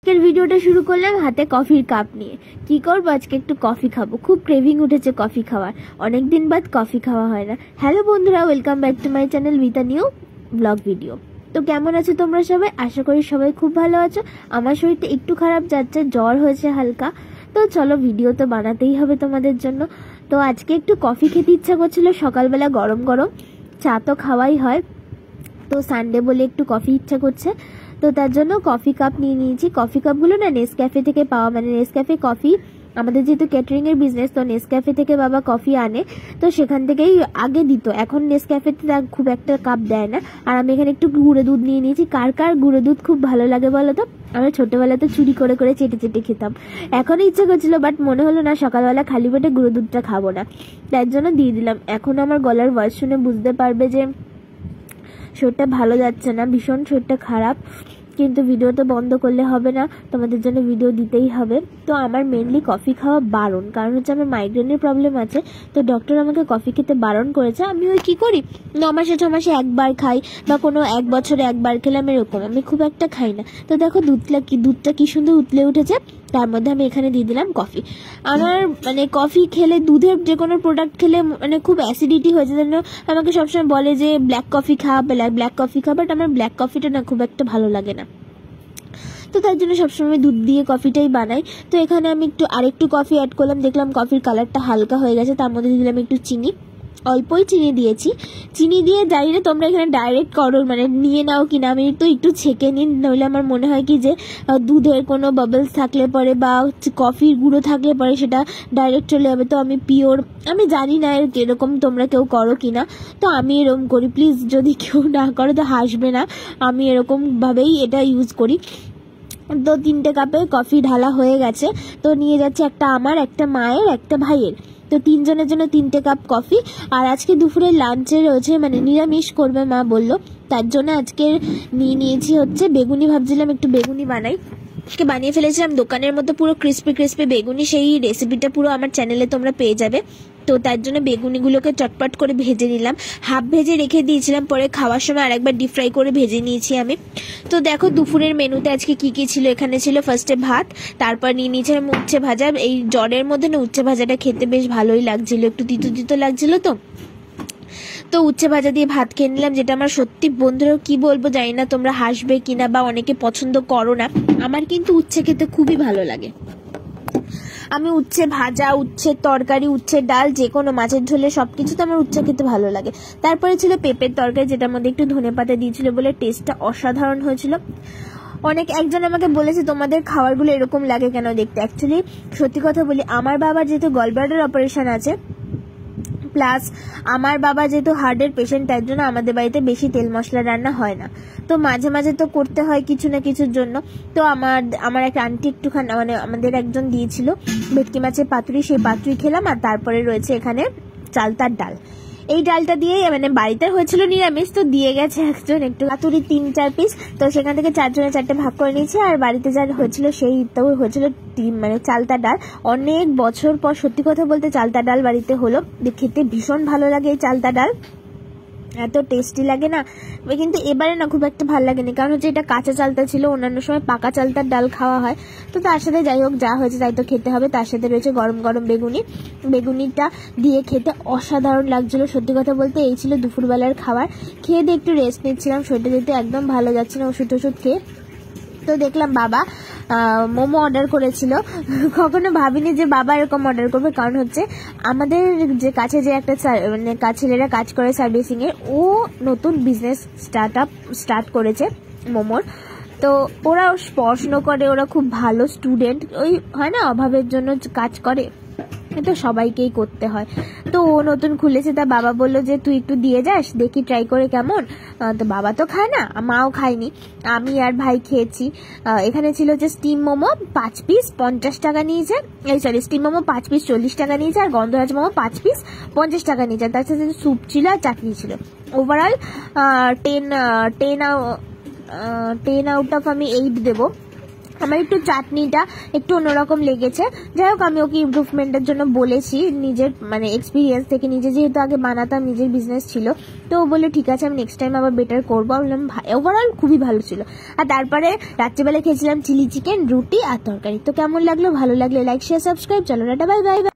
আজকের ভিডিওটা শুরু করলাম হাতে কফির কাপ নিয়ে। কি করব, আজকে একটু কফি খাবো, খুব ক্রেভিং উঠেছে কফি খাওয়ার, অনেকদিন বাদ কফি খাওয়া হয় না। হ্যালো বন্ধুরা, welcome back to my channel with a new blog video. তো কেমন আছো তোমরা সবাই? আশা করি সবাই খুব ভালো আছো। আমার শরীরটা একটু খারাপ যাচ্ছে, জ্বর হয়েছে হালকা। তো চলো, ভিডিও তো বানাতেই হবে তোমাদের জন্য। তো আজকে একটু কফি খেতে ইচ্ছা করছিল, সকালবেলা গরম গরম, চা তো খাওয়াই হয়, তো সানডে বলে একটু কফি ইচ্ছা করছে। তো তার জন্য কফি কাপ নিয়ে নিয়েছি। কফি কাপগুলো না নেসক্যাফে থেকে পাওয়া, মানে নেসক্যাফে কফি, আমাদের যেহেতু ক্যাটারিং এর বিজনেস, তো নেসক্যাফে থেকে বাবা কফি আনে, তো সেখান থেকেই আগে দিত। এখন নেসক্যাফেতে খুব একটা কাপ দেয় না। আর আমি এখানে একটু গুঁড়ো দুধ নিয়ে নিয়েছি। কার কার গুঁড়ো দুধ খুব ভালো লাগে বলো তো? আমরা ছোটবেলাতে চুরি করে করে চেটে চেটে খেতাম। এখনই ইচ্ছে করছিল, বাট মনে হলো না সকালবেলা খালি পেটে গুঁড়ো দুধটা খাবো না, তার জন্য দিয়ে দিলাম। এখন আমার গলার ভয়েস শুনে বুঝতে পারবে যে শরীরটা ভালো যাচ্ছে না, ভীষণ শরীরটা খারাপ। কিন্তু ভিডিও তো বন্ধ করলে হবে না, তোমাদের জন্য ভিডিও দিতেই হবে। তো আমার মেনলি কফি খাওয়া বারণ, কারণ হচ্ছে আমার মাইগ্রেনের প্রবলেম আছে। তো ডক্টর আমাকে কফি খেতে বারণ করেছে। আমি ওই কী করি, 9 মাসে 6 মাসে একবার খাই, বা কোনো 1 বছরে একবার খেলাম, এরকম। আমি খুব একটা খাই না। তো দেখো দুধটা কি সুন্দর উতলে উঠেছে। তার মধ্যে আমি এখানে দিয়ে দিলাম কফি। আমার মানে কফি খেলে, দুধের যে কোনো প্রোডাক্ট খেলে মানে খুব অ্যাসিডিটি হয়েছে, জন্য আমাকে সবসময় বলে যে ব্ল্যাক কফি খা, ব্ল্যাক কফি খা, বাট আমার ব্ল্যাক কফিটা না খুব একটা ভালো লাগে না। তো তার জন্য সবসময় দুধ দিয়ে কফিটাই বানাই। তো এখানে আমি আরেকটু কফি অ্যাড করলাম, দেখলাম কফির কালারটা হালকা হয়ে গেছে। তার মধ্যে দিলাম একটু চিনি, অল্পই চিনি দিয়েছি। চিনি দিয়ে জানি না তোমরা এখানে ডাইরেক্ট করো, মানে নিয়ে নাও কিনা, আমি তো একটু ছেঁকে নিই, নইলে আমার মনে হয় কি যে দুধের কোনো বাবলস থাকলে পরে বা কফির গুঁড়ো থাকলে পরে সেটা ডাইরেক্ট চলে যাবে। তো আমি পিওর, আমি জানি না এরকম তোমরা কেউ করো কিনা, তো আমি এরকম করি। প্লিজ যদি কেউ না করো তো হাসবে না, আমি এরকমভাবেই এটা ইউজ করি। তো 3টে কাপে কফি ঢালা হয়ে গেছে। তো নিয়ে যাচ্ছে একটা আমার, একটা মায়ের, একটা ভাইয়ের। তো 3 জনের জন্য 3টে কাপ কফি। আর আজকে দুপুরে লাঞ্চে রয়েছে, মানে নিরামিষ করবে মা বললো, তার জন্য আজকে নিয়ে নিয়েছি হচ্ছে বেগুনি। ভাবছিলাম একটু বেগুনি বানাই, বানিয়ে ফেলেছিলাম দোকানের মতো পুরো ক্রিস্পি ক্রিস্পি বেগুনি। সেই রেসিপিটা পুরো আমার চ্যানেলে তোমরা পেয়ে যাবে। তো তার জন্য বেগুনিগুলোকে চটপট করে ভেজে নিলাম, হাফ ভেজে রেখে দিয়েছিলাম, পরে খাওয়ার সময় আরেকবার ডিপ ফ্রাই করে ভেজে নিয়েছি আমি। তো দেখো দুপুরের মেনুতে আজকে কি কি ছিল। এখানে ছিল ফার্স্টে ভাত, তারপর নিয়ে নিয়েছিলাম উচ্ছে ভাজা। এই জ্বরের মধ্যে না উচ্ছে ভাজাটা খেতে বেশ ভালোই লাগছিল, একটু তিতো তিতো লাগছিল। তো উচ্ছে ভাজা দিয়ে ভাত খেয়ে নিলাম, যেটা আমার সত্যি বন্ধুরা কি বলবো জানি না তোমরা হাসবে কিনা, বা অনেকে পছন্দ করো না, আমার কিন্তু উচ্ছে খেতে খুবই ভালো লাগে। আমি উচ্ছে ভাজা, উচ্ছের তরকারি, উচ্ছের ডাল, যে কোনো মাছের ঝোলে সবকিছুতে আমার উচ্ছে খেতে ভালো লাগে। তারপরে ছিল পেঁপের তরকারি, যেটার মধ্যে একটু ধনেপাতা দিয়েছিল বলে টেস্টটা অসাধারণ হয়েছিল। একজন আমাকে বলেছে তোমাদের খাবারগুলো এরকম লাগে কেন দেখতে। অ্যাকচুয়ালি সত্যি কথা বলি, আমার বাবার যেহেতু গলব্লাডার অপারেশন আছে, প্লাস আমার বাবা যেহেতু হার্টের পেশেন্ট, তার জন্য আমাদের বাড়িতে বেশি তেল মশলা রান্না হয় না। তো মাঝে মাঝে তো করতে হয় কিছু না কিছুর জন্য। তো আমার একটা আন্টি একটুখানি, মানে আমাদের একজন দিয়েছিল ভেটকি মাছের পাতুরি, সেই পাতুরি খেলাম। আর তারপরে রয়েছে এখানে চালতার ডাল। এই ডালটা দিয়ে, মানে বাড়িতে হয়েছিল নিরামিষ, তো দিয়ে গেছে একজন একটু পাতুরি 3-4 পিস। তো সেখান থেকে 4 জনে 4টে ভাগ করে নিয়েছি। আর বাড়িতে যা হয়েছিল সেই তো হয়েছিল মানে চালতা ডাল। অনেক বছর পর সত্যি কথা বলতে চালতা ডাল বাড়িতে হলো, খেতে ভীষণ ভালো লাগে এই চালতা ডাল, এত টেস্টি লাগে না। কিন্তু এবারে না খুব একটা ভালো লাগেনি, কারণ হচ্ছে এটা কাঁচা চালতা ছিল, অন্যান্য সময় পাকা চালতার ডাল খাওয়া হয়। তো তার সাথে যাই হোক, যা হয়েছে তাই তো খেতে হবে। তার সাথে রয়েছে গরম গরম বেগুনিটা দিয়ে খেতে অসাধারণ লাগছিল। সত্যি কথা বলতে এই ছিল দুপুরবেলার খাবার। খেয়ে দিয়ে একটু রেস্ট নিচ্ছিলাম, শরীরটা যেতে একদম ভালো যাচ্ছে না ওষুধ খেয়ে। তো দেখলাম বাবা মোমো অর্ডার করেছিল। কখনো ভাবিনি যে বাবা এরকম অর্ডার করবে, কারণ হচ্ছে আমাদের যে কাছে যে একটা মানে ছেলেরা কাজ করে সার্ভিসিং এ, ও নতুন বিজনেস স্টার্ট করেছে মোমোর। তো ওরা পড়াশুনো করে, ওরা খুব ভালো স্টুডেন্ট, ওই হয় না অভাবের জন্য কাজ করে, তো সবাইকেই করতে হয়। তো ও নতুন খুলেছে, তা বাবা বললো যে তুই একটু দিয়ে যাস, দেখি ট্রাই করে কেমন। তো বাবা তো খায় না, মাও খায়নি, আমি আর ভাই খেয়েছি। এখানে ছিল যে স্টিম মোমো 5 পিস 50 টাকা নিয়েছে, স্টিম মোমো 5 পিস 40 টাকা নিয়েছে, আর গন্ধরাজ মোমো 5 পিস 50 টাকা নিয়েছে। তার সাথে স্যুপ ছিল আর চাটনি ছিল। ওভারঅল 10 আউট অফ আমি 8 দেবো। আমার একটু চাটনিটা একটু অন্যরকম লেগেছে। যাই হোক, আমি ওকে ইমপ্রুভমেন্টের জন্য বলেছি নিজের মানে এক্সপিরিয়েন্স থেকে, নিজে যেহেতু আগে বানাতাম, নিজের বিজনেস ছিল, তো ও বলে ঠিক আছে আমি নেক্সট টাইম আবার বেটার করবো। বললাম ওভারঅল খুবই ভালো ছিল। আর তারপরে রাত্রিবেলা খেয়েছিলাম চিলি চিকেন, রুটি আর তরকারি। তো কেমন লাগলো? ভালো লাগলে লাইক শেয়ার সাবস্ক্রাইব। চলো টাটা, বাই বাই।